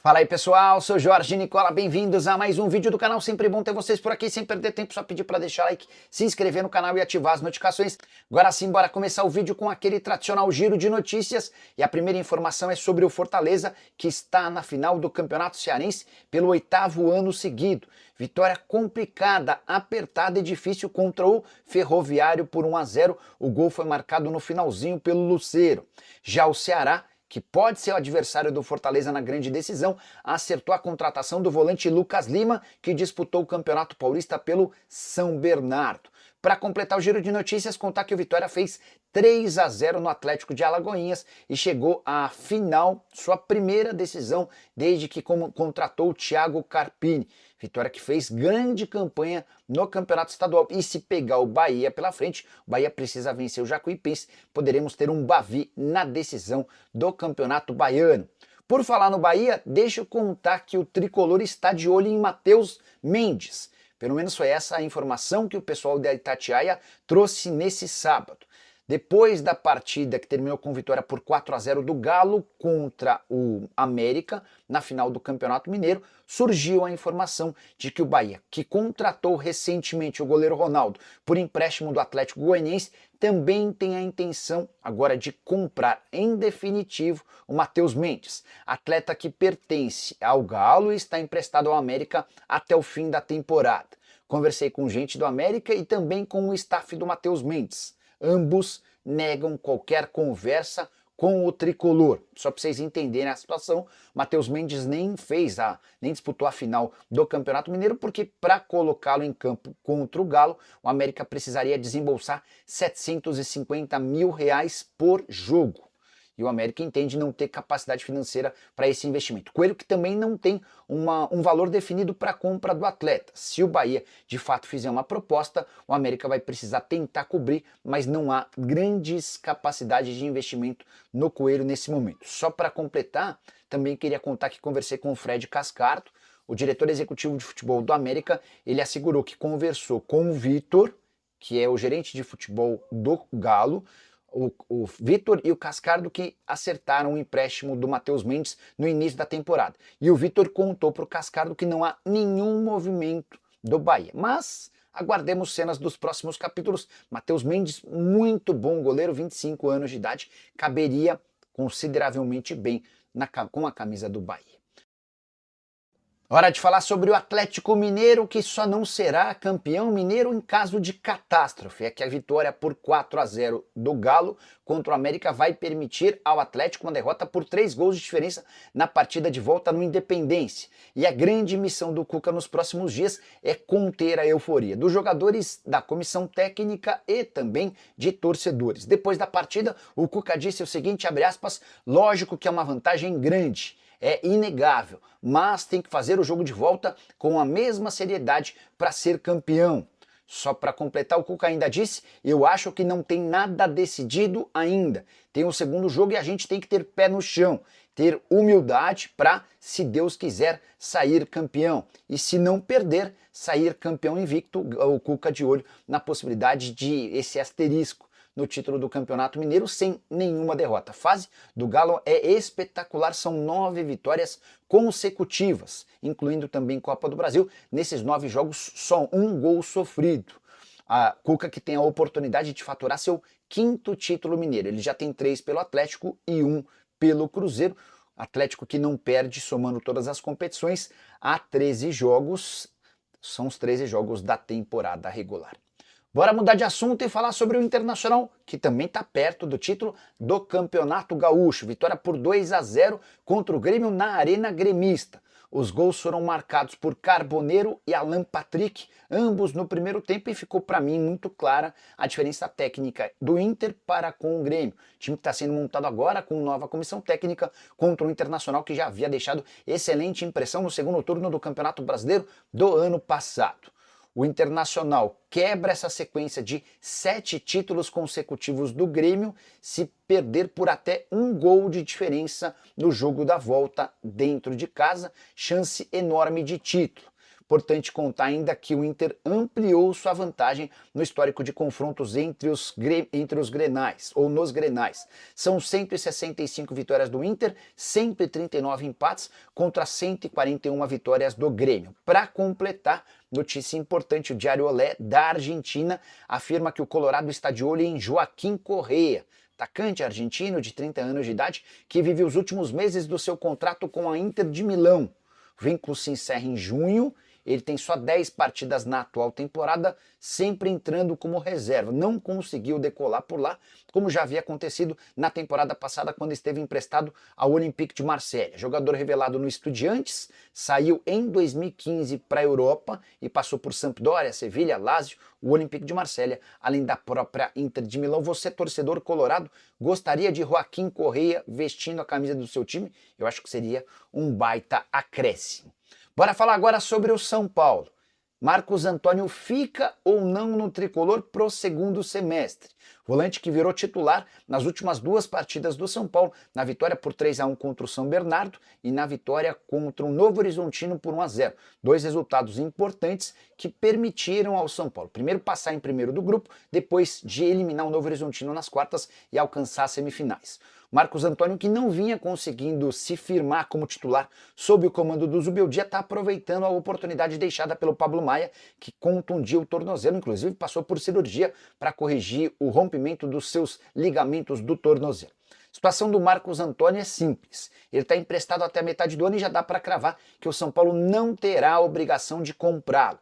Fala aí pessoal, sou Jorge Nicola, bem-vindos a mais um vídeo do canal, sempre bom ter vocês por aqui, sem perder tempo, só pedir para deixar like, se inscrever no canal e ativar as notificações. Agora sim, bora começar o vídeo com aquele tradicional giro de notícias, e a primeira informação é sobre o Fortaleza, que está na final do Campeonato Cearense pelo 8º ano seguido. Vitória complicada, apertada e difícil contra o Ferroviário por 1-0, o gol foi marcado no finalzinho pelo Lucero. Já o Ceará, que pode ser o adversário do Fortaleza na grande decisão, acertou a contratação do volante Lucas Lima, que disputou o Campeonato Paulista pelo São Bernardo. Para completar o giro de notícias, contar que o Vitória fez 3-0 no Atlético de Alagoinhas e chegou à final, sua primeira decisão desde que contratou o Thiago Carpini. Vitória que fez grande campanha no Campeonato Estadual. E se pegar o Bahia pela frente, o Bahia precisa vencer o Jacuipense, poderemos ter um Bavi na decisão do Campeonato Baiano. Por falar no Bahia, deixa eu contar que o Tricolor está de olho em Matheus Mendes. Pelo menos foi essa a informação que o pessoal da Itatiaia trouxe nesse sábado. Depois da partida que terminou com vitória por 4-0 do Galo contra o América, na final do Campeonato Mineiro, surgiu a informação de que o Bahia, que contratou recentemente o goleiro Ronaldo por empréstimo do Atlético Goianiense, também tem a intenção agora de comprar em definitivo o Matheus Mendes, atleta que pertence ao Galo e está emprestado ao América até o fim da temporada. Conversei com gente do América e também com o staff do Matheus Mendes. Ambos negam qualquer conversa com o Tricolor. Só para vocês entenderem a situação, Matheus Mendes nem disputou a final do Campeonato Mineiro, porque para colocá-lo em campo contra o Galo, o América precisaria desembolsar R$ 750 mil por jogo. E o América entende não ter capacidade financeira para esse investimento. Coelho que também não tem um valor definido para a compra do atleta. Se o Bahia de fato fizer uma proposta, o América vai precisar tentar cobrir, mas não há grandes capacidades de investimento no Coelho nesse momento. Só para completar, também queria contar que conversei com o Fred Cascardo, o diretor executivo de futebol do América. Ele assegurou que conversou com o Vitor, que é o gerente de futebol do Galo, o Vitor e o Cascardo, que acertaram o empréstimo do Matheus Mendes no início da temporada. E o Vitor contou para o Cascardo que não há nenhum movimento do Bahia. Mas aguardemos cenas dos próximos capítulos. Matheus Mendes, muito bom goleiro, 25 anos de idade, caberia consideravelmente bem com a camisa do Bahia. Hora de falar sobre o Atlético Mineiro, que só não será campeão mineiro em caso de catástrofe. É que a vitória por 4-0 do Galo contra o América vai permitir ao Atlético uma derrota por 3 gols de diferença na partida de volta no Independência. E a grande missão do Cuca nos próximos dias é conter a euforia dos jogadores, da comissão técnica e também de torcedores. Depois da partida, o Cuca disse o seguinte, abre aspas, lógico que é uma vantagem grande. É inegável, mas tem que fazer o jogo de volta com a mesma seriedade para ser campeão. Só para completar, o Cuca ainda disse, eu acho que não tem nada decidido ainda. Tem o segundo jogo e a gente tem que ter pé no chão, ter humildade para, se Deus quiser, sair campeão. E se não perder, sair campeão invicto, o Cuca de olho na possibilidade de esse asterisco no título do Campeonato Mineiro sem nenhuma derrota. A fase do Galo é espetacular, são 9 vitórias consecutivas, incluindo também Copa do Brasil. Nesses 9 jogos, só um gol sofrido. A Cuca que tem a oportunidade de faturar seu 5º título mineiro. Ele já tem 3 pelo Atlético e 1 pelo Cruzeiro. Atlético que não perde, somando todas as competições, há 13 jogos. São os 13 jogos da temporada regular. Bora mudar de assunto e falar sobre o Internacional, que também está perto do título do Campeonato Gaúcho. Vitória por 2-0 contra o Grêmio na Arena Gremista. Os gols foram marcados por Carboneiro e Alan Patrick, ambos no primeiro tempo, e ficou para mim muito clara a diferença técnica do Inter para com o Grêmio. O time que está sendo montado agora com nova comissão técnica contra o Internacional, que já havia deixado excelente impressão no segundo turno do Campeonato Brasileiro do ano passado. O Internacional quebra essa sequência de 7 títulos consecutivos do Grêmio se perder por até 1 gol de diferença no jogo da volta dentro de casa, chance enorme de título. Importante contar ainda que o Inter ampliou sua vantagem no histórico de confrontos entre os grenais, ou nos grenais. São 165 vitórias do Inter, 139 empates contra 141 vitórias do Grêmio. Para completar, notícia importante, o Diário Olé da Argentina afirma que o Colorado está de olho em Joaquim Correa, atacante argentino de 30 anos de idade, que vive os últimos meses do seu contrato com a Inter de Milão. O vínculo se encerra em junho, ele tem só 10 partidas na atual temporada, sempre entrando como reserva. Não conseguiu decolar por lá, como já havia acontecido na temporada passada, quando esteve emprestado ao Olympique de Marselha. Jogador revelado no Estudiantes, saiu em 2015 para a Europa e passou por Sampdoria, Sevilha, Lazio, o Olympique de Marselha, além da própria Inter de Milão. Você, torcedor colorado, gostaria de Joaquim Correa vestindo a camisa do seu time? Eu acho que seria um baita acréscimo. Bora falar agora sobre o São Paulo. Marcos Antônio fica ou não no tricolor pro segundo semestre? Volante que virou titular nas últimas 2 partidas do São Paulo, na vitória por 3-1 contra o São Bernardo e na vitória contra o Novo Horizontino por 1-0. 2 resultados importantes que permitiram ao São Paulo primeiro passar em primeiro do grupo, depois de eliminar o Novo Horizontino nas quartas e alcançar as semifinais. Marcos Antônio, que não vinha conseguindo se firmar como titular sob o comando do Zubeldia, está aproveitando a oportunidade deixada pelo Pablo Maia, que contundiu o tornozelo, inclusive passou por cirurgia para corrigir o rompimento dos seus ligamentos do tornozelo. A situação do Marcos Antônio é simples. Ele está emprestado até a metade do ano e já dá para cravar que o São Paulo não terá a obrigação de comprá-lo.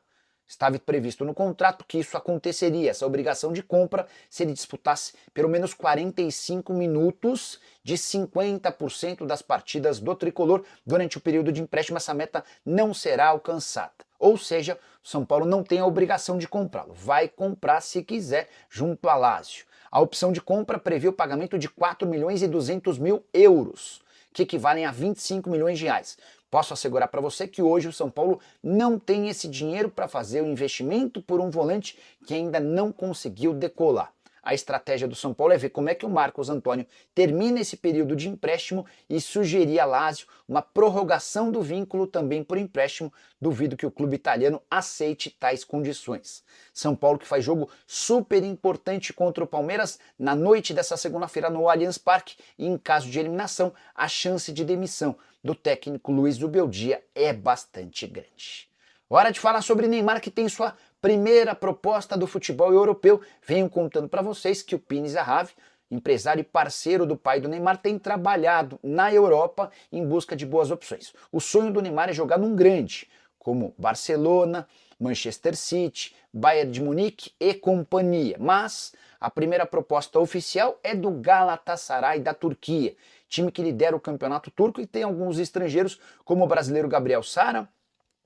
Estava previsto no contrato que isso aconteceria, essa obrigação de compra, se ele disputasse pelo menos 45 minutos de 50% das partidas do tricolor durante o período de empréstimo. Essa meta não será alcançada. Ou seja, o São Paulo não tem a obrigação de comprá-lo. Vai comprar se quiser, junto a Lazio. A opção de compra prevê o pagamento de 4 milhões e 200 mil euros, que equivalem a 25 milhões de reais. Posso assegurar para você que hoje o São Paulo não tem esse dinheiro para fazer o investimento por um volante que ainda não conseguiu decolar. A estratégia do São Paulo é ver como é que o Marcos Antônio termina esse período de empréstimo e sugerir a Lazio uma prorrogação do vínculo também por empréstimo. Duvido que o clube italiano aceite tais condições. São Paulo que faz jogo super importante contra o Palmeiras na noite dessa segunda-feira no Allianz Parque, e em caso de eliminação, a chance de demissão do técnico Luiz Zubeldia é bastante grande. Hora de falar sobre Neymar, que tem sua primeira proposta do futebol europeu. Venho contando para vocês que o Pini Zahavi, empresário e parceiro do pai do Neymar, tem trabalhado na Europa em busca de boas opções. O sonho do Neymar é jogar num grande, como Barcelona, Manchester City, Bayern de Munique e companhia. Mas a primeira proposta oficial é do Galatasaray da Turquia, time que lidera o campeonato turco e tem alguns estrangeiros, como o brasileiro Gabriel Sara,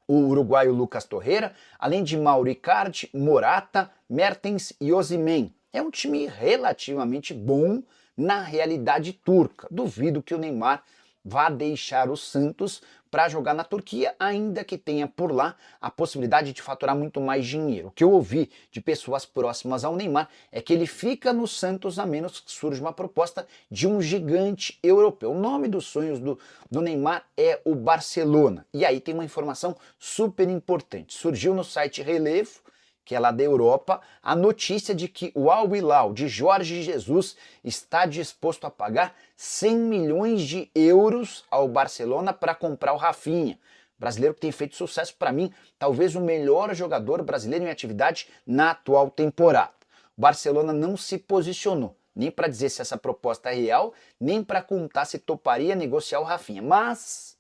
o uruguaio Lucas Torreira, além de Mauro Icardi, Morata, Mertens e Osimhen. É um time relativamente bom na realidade turca. Duvido que o Neymar vá deixar o Santos para jogar na Turquia, ainda que tenha por lá a possibilidade de faturar muito mais dinheiro. O que eu ouvi de pessoas próximas ao Neymar é que ele fica no Santos a menos que surja uma proposta de um gigante europeu. O nome dos sonhos do Neymar é o Barcelona. E aí tem uma informação super importante. Surgiu no site Relevo, que é lá da Europa, a notícia de que o Al Hilal de Jorge Jesus está disposto a pagar 100 milhões de euros ao Barcelona para comprar o Rafinha. Brasileiro que tem feito sucesso, para mim, talvez o melhor jogador brasileiro em atividade na atual temporada. O Barcelona não se posicionou, nem para dizer se essa proposta é real, nem para contar se toparia negociar o Rafinha. Mas,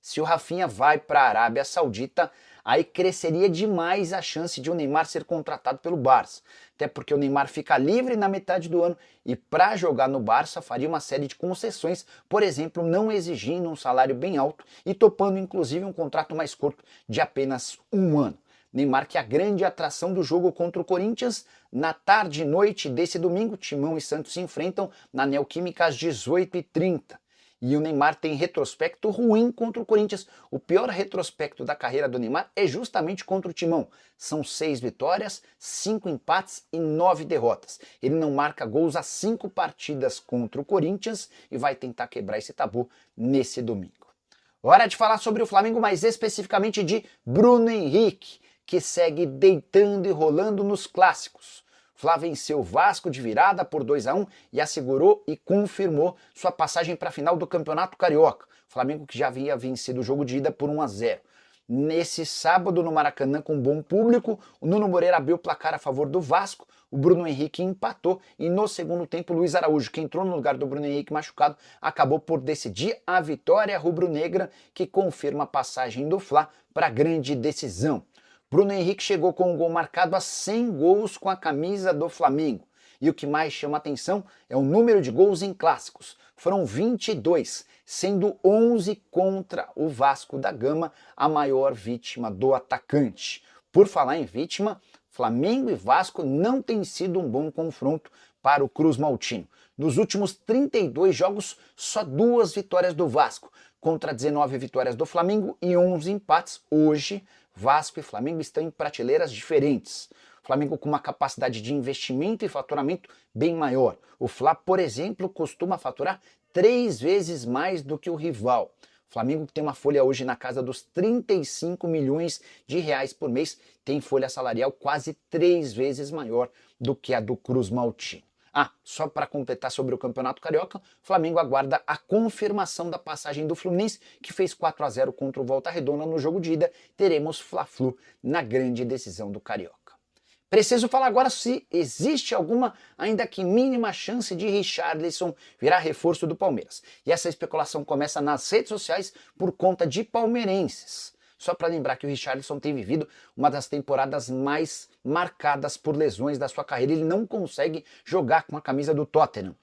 se o Rafinha vai para a Arábia Saudita, aí cresceria demais a chance de o Neymar ser contratado pelo Barça. Até porque o Neymar fica livre na metade do ano e para jogar no Barça faria uma série de concessões, por exemplo, não exigindo um salário bem alto e topando inclusive um contrato mais curto de apenas 1 ano. Neymar que é a grande atração do jogo contra o Corinthians. Na tarde e noite desse domingo, Timão e Santos se enfrentam na Neoquímica às 18h30. E o Neymar tem retrospecto ruim contra o Corinthians. O pior retrospecto da carreira do Neymar é justamente contra o Timão. São 6 vitórias, 5 empates e 9 derrotas. Ele não marca gols há 5 partidas contra o Corinthians e vai tentar quebrar esse tabu nesse domingo. Hora de falar sobre o Flamengo, mais especificamente de Bruno Henrique, que segue deitando e rolando nos clássicos. Fla venceu o Vasco de virada por 2-1 e assegurou e confirmou sua passagem para a final do Campeonato Carioca. Flamengo que já havia vencido o jogo de ida por 1-0. Nesse sábado no Maracanã com bom público, o Nuno Moreira abriu o placar a favor do Vasco, o Bruno Henrique empatou e no segundo tempo Luiz Araújo, que entrou no lugar do Bruno Henrique machucado, acabou por decidir a vitória rubro-negra, que confirma a passagem do Fla para a grande decisão. Bruno Henrique chegou com um gol marcado a 100 gols com a camisa do Flamengo. E o que mais chama atenção é o número de gols em clássicos. Foram 22, sendo 11 contra o Vasco da Gama, a maior vítima do atacante. Por falar em vítima, Flamengo e Vasco não tem sido um bom confronto para o Cruz Maltino. Nos últimos 32 jogos, só 2 vitórias do Vasco, contra 19 vitórias do Flamengo e 11 empates. Hoje, Vasco e Flamengo estão em prateleiras diferentes. Flamengo com uma capacidade de investimento e faturamento bem maior. O Fla, por exemplo, costuma faturar 3 vezes mais do que o rival. O Flamengo, que tem uma folha hoje na casa dos 35 milhões de reais por mês, tem folha salarial quase 3 vezes maior do que a do Cruz Maltino. Só para completar sobre o Campeonato Carioca, o Flamengo aguarda a confirmação da passagem do Fluminense, que fez 4-0 contra o Volta Redonda no jogo de ida. Teremos Fla-Flu na grande decisão do Carioca. Preciso falar agora se existe alguma, ainda que mínima, chance de Richarlison virar reforço do Palmeiras. E essa especulação começa nas redes sociais por conta de palmeirenses. Só para lembrar que o Richarlison tem vivido uma das temporadas mais marcadas por lesões da sua carreira. Ele não consegue jogar com a camisa do Tottenham.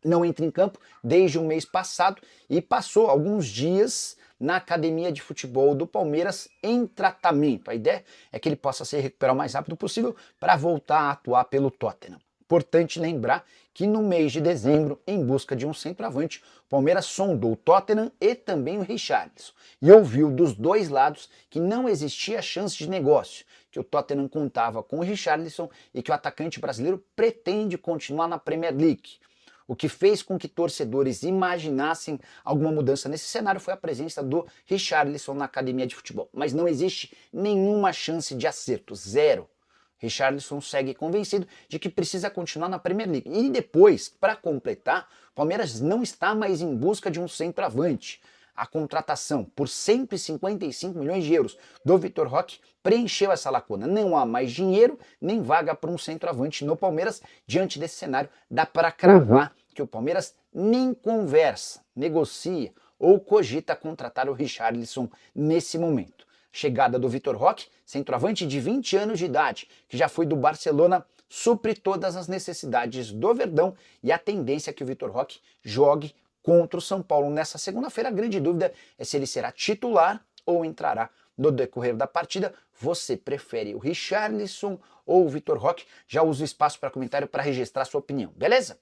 Não entra em campo desde o mês passado e passou alguns dias na academia de futebol do Palmeiras em tratamento. A ideia é que ele possa se recuperar o mais rápido possível para voltar a atuar pelo Tottenham. Importante lembrar que no mês de dezembro, em busca de um centroavante, o Palmeiras sondou o Tottenham e também o Richarlison. E ouviu dos dois lados que não existia chance de negócio, que o Tottenham contava com o Richarlison e que o atacante brasileiro pretende continuar na Premier League. O que fez com que torcedores imaginassem alguma mudança nesse cenário foi a presença do Richarlison na academia de futebol. Mas não existe nenhuma chance de acerto, zero. Richarlison segue convencido de que precisa continuar na Premier League. E depois, para completar, o Palmeiras não está mais em busca de um centroavante. A contratação por 155 milhões de euros do Vitor Roque preencheu essa lacuna. Não há mais dinheiro nem vaga para um centroavante no Palmeiras. Diante desse cenário, dá para cravar que o Palmeiras nem conversa, negocia ou cogita contratar o Richarlison nesse momento. Chegada do Vitor Roque, centroavante de 20 anos de idade, que já foi do Barcelona, supre todas as necessidades do Verdão e a tendência é que o Vitor Roque jogue contra o São Paulo nessa segunda-feira. A grande dúvida é se ele será titular ou entrará no decorrer da partida. Você prefere o Richarlison ou o Vitor Roque? Já uso o espaço para comentário para registrar sua opinião, beleza?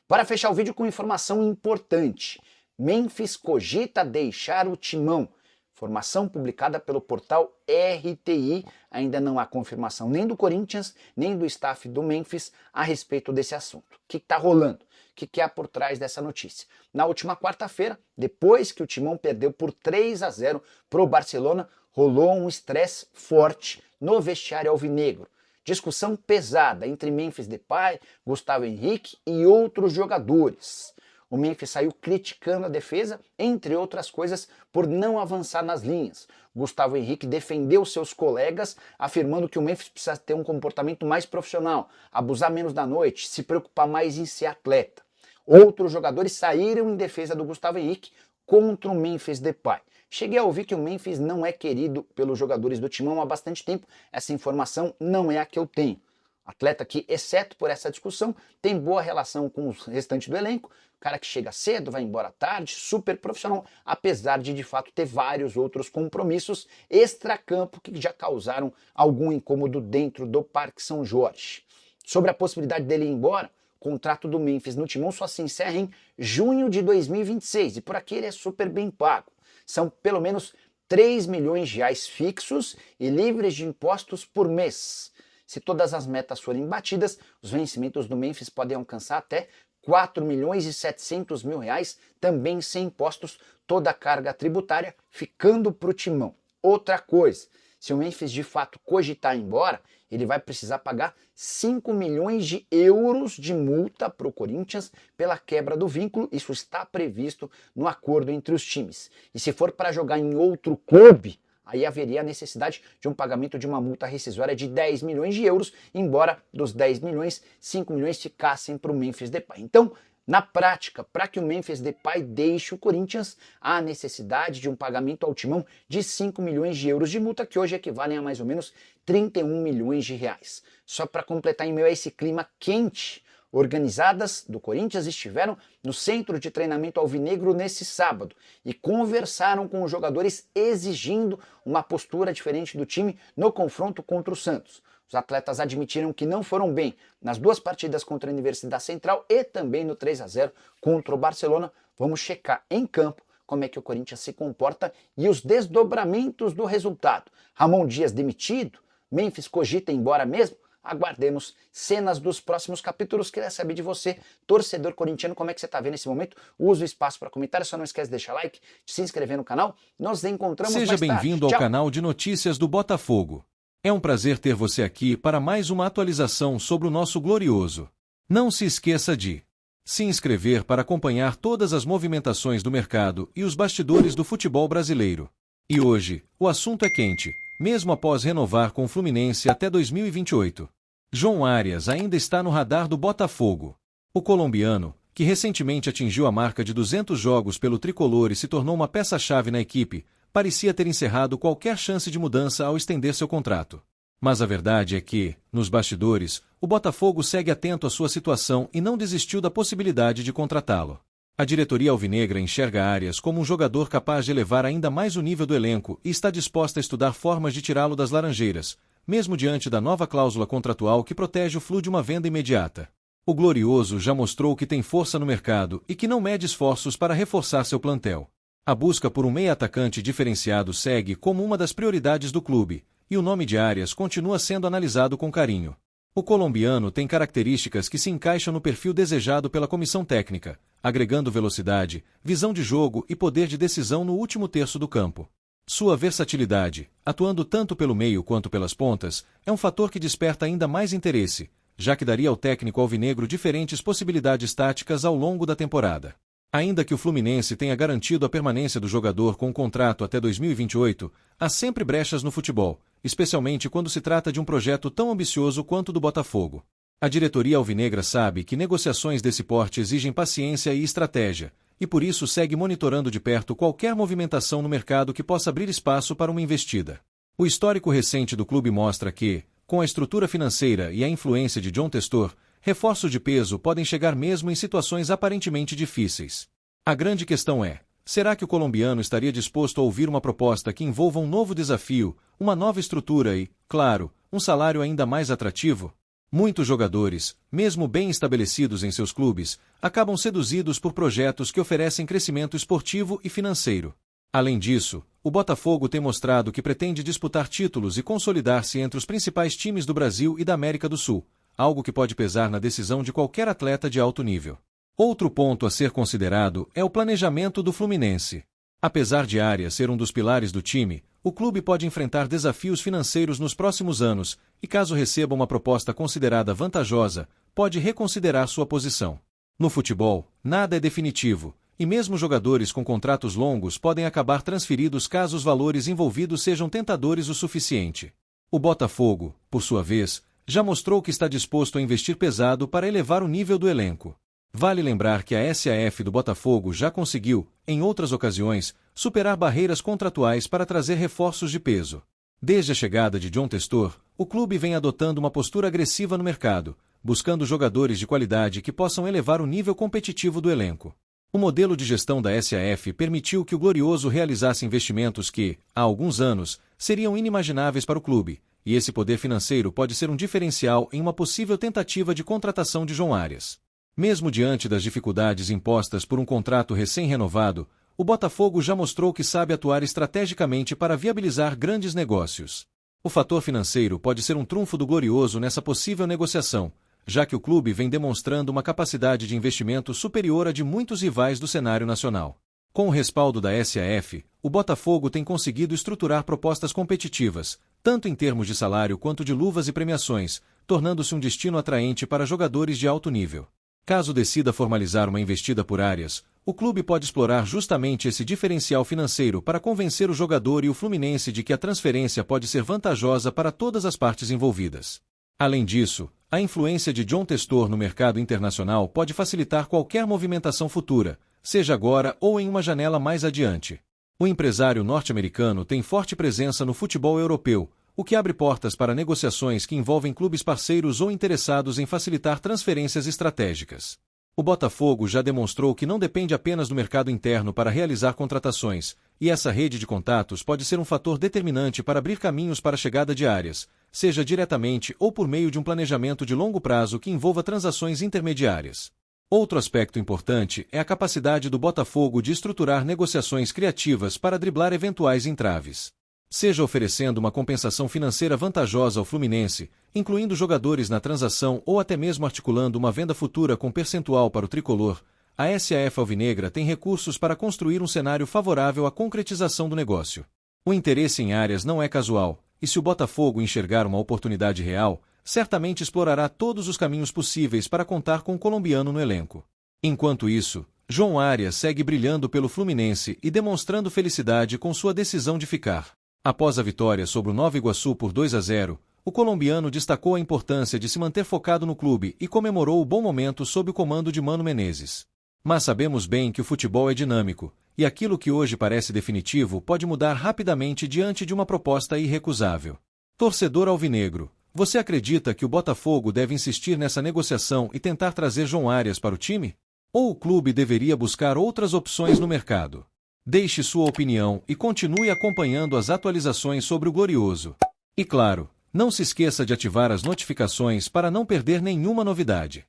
Bora fechar o vídeo com informação importante. Memphis cogita deixar o Timão. Informação publicada pelo portal RTI. Ainda não há confirmação nem do Corinthians, nem do staff do Memphis a respeito desse assunto. O que está rolando? O que há por trás dessa notícia? Na última quarta-feira, depois que o Timão perdeu por 3-0 para o Barcelona, rolou um estresse forte no vestiário alvinegro. Discussão pesada entre Memphis Depay, Gustavo Henrique e outros jogadores. O Memphis saiu criticando a defesa, entre outras coisas, por não avançar nas linhas. Gustavo Henrique defendeu seus colegas, afirmando que o Memphis precisa ter um comportamento mais profissional, abusar menos da noite, se preocupar mais em ser atleta. Outros jogadores saíram em defesa do Gustavo Henrique contra o Memphis Depay. Cheguei a ouvir que o Memphis não é querido pelos jogadores do Timão há bastante tempo. Essa informação não é a que eu tenho. Atleta que, exceto por essa discussão, tem boa relação com o restante do elenco. Cara que chega cedo, vai embora tarde, super profissional, apesar de fato ter vários outros compromissos extracampo que já causaram algum incômodo dentro do Parque São Jorge. Sobre a possibilidade dele ir embora, o contrato do Memphis no Timão só se encerra em junho de 2026 e por aqui ele é super bem pago. São pelo menos 3 milhões de reais fixos e livres de impostos por mês. Se todas as metas forem batidas, os vencimentos do Memphis podem alcançar até R$ 4.700.000, também sem impostos, toda a carga tributária ficando para o Timão. Outra coisa, se o Memphis de fato cogitar ir embora, ele vai precisar pagar 5 milhões de euros de multa para o Corinthians pela quebra do vínculo. Isso está previsto no acordo entre os times. E se for para jogar em outro clube, aí haveria a necessidade de um pagamento de uma multa rescisória de 10 milhões de euros, embora dos 10 milhões, 5 milhões ficassem para o Memphis Depay. Então, na prática, para que o Memphis Depay deixe o Corinthians, há necessidade de um pagamento ao Timão de 5 milhões de euros de multa, que hoje equivalem a mais ou menos 31 milhões de reais. Só para completar, em meio a esse clima quente, organizadas do Corinthians estiveram no centro de treinamento alvinegro nesse sábado e conversaram com os jogadores exigindo uma postura diferente do time no confronto contra o Santos. Os atletas admitiram que não foram bem nas duas partidas contra a Universidade Central e também no 3-0 contra o Barcelona. Vamos checar em campo como é que o Corinthians se comporta e os desdobramentos do resultado. Ramon Dias demitido? Memphis cogita ir embora mesmo? Aguardemos cenas dos próximos capítulos. Queria saber de você, torcedor corintiano, como é que você está vendo esse momento. Usa o espaço para comentário, só não esquece de deixar like, de se inscrever no canal. Nos encontramos mais tarde. Seja bem-vindo ao canal de notícias do Botafogo. É um prazer ter você aqui para mais uma atualização sobre o nosso glorioso. Não se esqueça de se inscrever para acompanhar todas as movimentações do mercado e os bastidores do futebol brasileiro. E hoje, o assunto é quente, mesmo após renovar com o Fluminense até 2028. João Arias ainda está no radar do Botafogo. O colombiano, que recentemente atingiu a marca de 200 jogos pelo tricolor e se tornou uma peça-chave na equipe, parecia ter encerrado qualquer chance de mudança ao estender seu contrato. Mas a verdade é que, nos bastidores, o Botafogo segue atento à sua situação e não desistiu da possibilidade de contratá-lo. A diretoria alvinegra enxerga Arias como um jogador capaz de elevar ainda mais o nível do elenco e está disposta a estudar formas de tirá-lo das Laranjeiras, mesmo diante da nova cláusula contratual que protege o Flu de uma venda imediata. O Glorioso já mostrou que tem força no mercado e que não mede esforços para reforçar seu plantel. A busca por um meia-atacante diferenciado segue como uma das prioridades do clube, e o nome de Arias continua sendo analisado com carinho. O colombiano tem características que se encaixam no perfil desejado pela comissão técnica, agregando velocidade, visão de jogo e poder de decisão no último terço do campo. Sua versatilidade, atuando tanto pelo meio quanto pelas pontas, é um fator que desperta ainda mais interesse, já que daria ao técnico alvinegro diferentes possibilidades táticas ao longo da temporada. Ainda que o Fluminense tenha garantido a permanência do jogador com um contrato até 2028, há sempre brechas no futebol, especialmente quando se trata de um projeto tão ambicioso quanto o do Botafogo. A diretoria alvinegra sabe que negociações desse porte exigem paciência e estratégia, e por isso segue monitorando de perto qualquer movimentação no mercado que possa abrir espaço para uma investida. O histórico recente do clube mostra que, com a estrutura financeira e a influência de John Textor, reforços de peso podem chegar mesmo em situações aparentemente difíceis. A grande questão é, será que o colombiano estaria disposto a ouvir uma proposta que envolva um novo desafio, uma nova estrutura e, claro, um salário ainda mais atrativo? Muitos jogadores, mesmo bem estabelecidos em seus clubes, acabam seduzidos por projetos que oferecem crescimento esportivo e financeiro. Além disso, o Botafogo tem mostrado que pretende disputar títulos e consolidar-se entre os principais times do Brasil e da América do Sul, algo que pode pesar na decisão de qualquer atleta de alto nível. Outro ponto a ser considerado é o planejamento do Fluminense. Apesar de Arias ser um dos pilares do time, o clube pode enfrentar desafios financeiros nos próximos anos e, caso receba uma proposta considerada vantajosa, pode reconsiderar sua posição. No futebol, nada é definitivo, e mesmo jogadores com contratos longos podem acabar transferidos caso os valores envolvidos sejam tentadores o suficiente. O Botafogo, por sua vez, já mostrou que está disposto a investir pesado para elevar o nível do elenco. Vale lembrar que a SAF do Botafogo já conseguiu, em outras ocasiões, superar barreiras contratuais para trazer reforços de peso. Desde a chegada de John Textor, o clube vem adotando uma postura agressiva no mercado, buscando jogadores de qualidade que possam elevar o nível competitivo do elenco. O modelo de gestão da SAF permitiu que o Glorioso realizasse investimentos que, há alguns anos, seriam inimagináveis para o clube, e esse poder financeiro pode ser um diferencial em uma possível tentativa de contratação de João Arias. Mesmo diante das dificuldades impostas por um contrato recém-renovado, o Botafogo já mostrou que sabe atuar estrategicamente para viabilizar grandes negócios. O fator financeiro pode ser um trunfo do Glorioso nessa possível negociação, já que o clube vem demonstrando uma capacidade de investimento superior à de muitos rivais do cenário nacional. Com o respaldo da SAF, o Botafogo tem conseguido estruturar propostas competitivas, tanto em termos de salário quanto de luvas e premiações, tornando-se um destino atraente para jogadores de alto nível. Caso decida formalizar uma investida por áreas, o clube pode explorar justamente esse diferencial financeiro para convencer o jogador e o Fluminense de que a transferência pode ser vantajosa para todas as partes envolvidas. Além disso, a influência de John Textor no mercado internacional pode facilitar qualquer movimentação futura, seja agora ou em uma janela mais adiante. O empresário norte-americano tem forte presença no futebol europeu, o que abre portas para negociações que envolvem clubes parceiros ou interessados em facilitar transferências estratégicas. O Botafogo já demonstrou que não depende apenas do mercado interno para realizar contratações, e essa rede de contatos pode ser um fator determinante para abrir caminhos para a chegada de áreas, seja diretamente ou por meio de um planejamento de longo prazo que envolva transações intermediárias. Outro aspecto importante é a capacidade do Botafogo de estruturar negociações criativas para driblar eventuais entraves. Seja oferecendo uma compensação financeira vantajosa ao Fluminense, incluindo jogadores na transação ou até mesmo articulando uma venda futura com percentual para o tricolor, a SAF Alvinegra tem recursos para construir um cenário favorável à concretização do negócio. O interesse em áreas não é casual, e se o Botafogo enxergar uma oportunidade real, certamente explorará todos os caminhos possíveis para contar com o colombiano no elenco. Enquanto isso, João Arias segue brilhando pelo Fluminense e demonstrando felicidade com sua decisão de ficar. Após a vitória sobre o Nova Iguaçu por 2-0, o colombiano destacou a importância de se manter focado no clube e comemorou o bom momento sob o comando de Mano Menezes. Mas sabemos bem que o futebol é dinâmico, e aquilo que hoje parece definitivo pode mudar rapidamente diante de uma proposta irrecusável. Torcedor alvinegro, você acredita que o Botafogo deve insistir nessa negociação e tentar trazer João Arias para o time? Ou o clube deveria buscar outras opções no mercado? Deixe sua opinião e continue acompanhando as atualizações sobre o Glorioso. E claro, não se esqueça de ativar as notificações para não perder nenhuma novidade.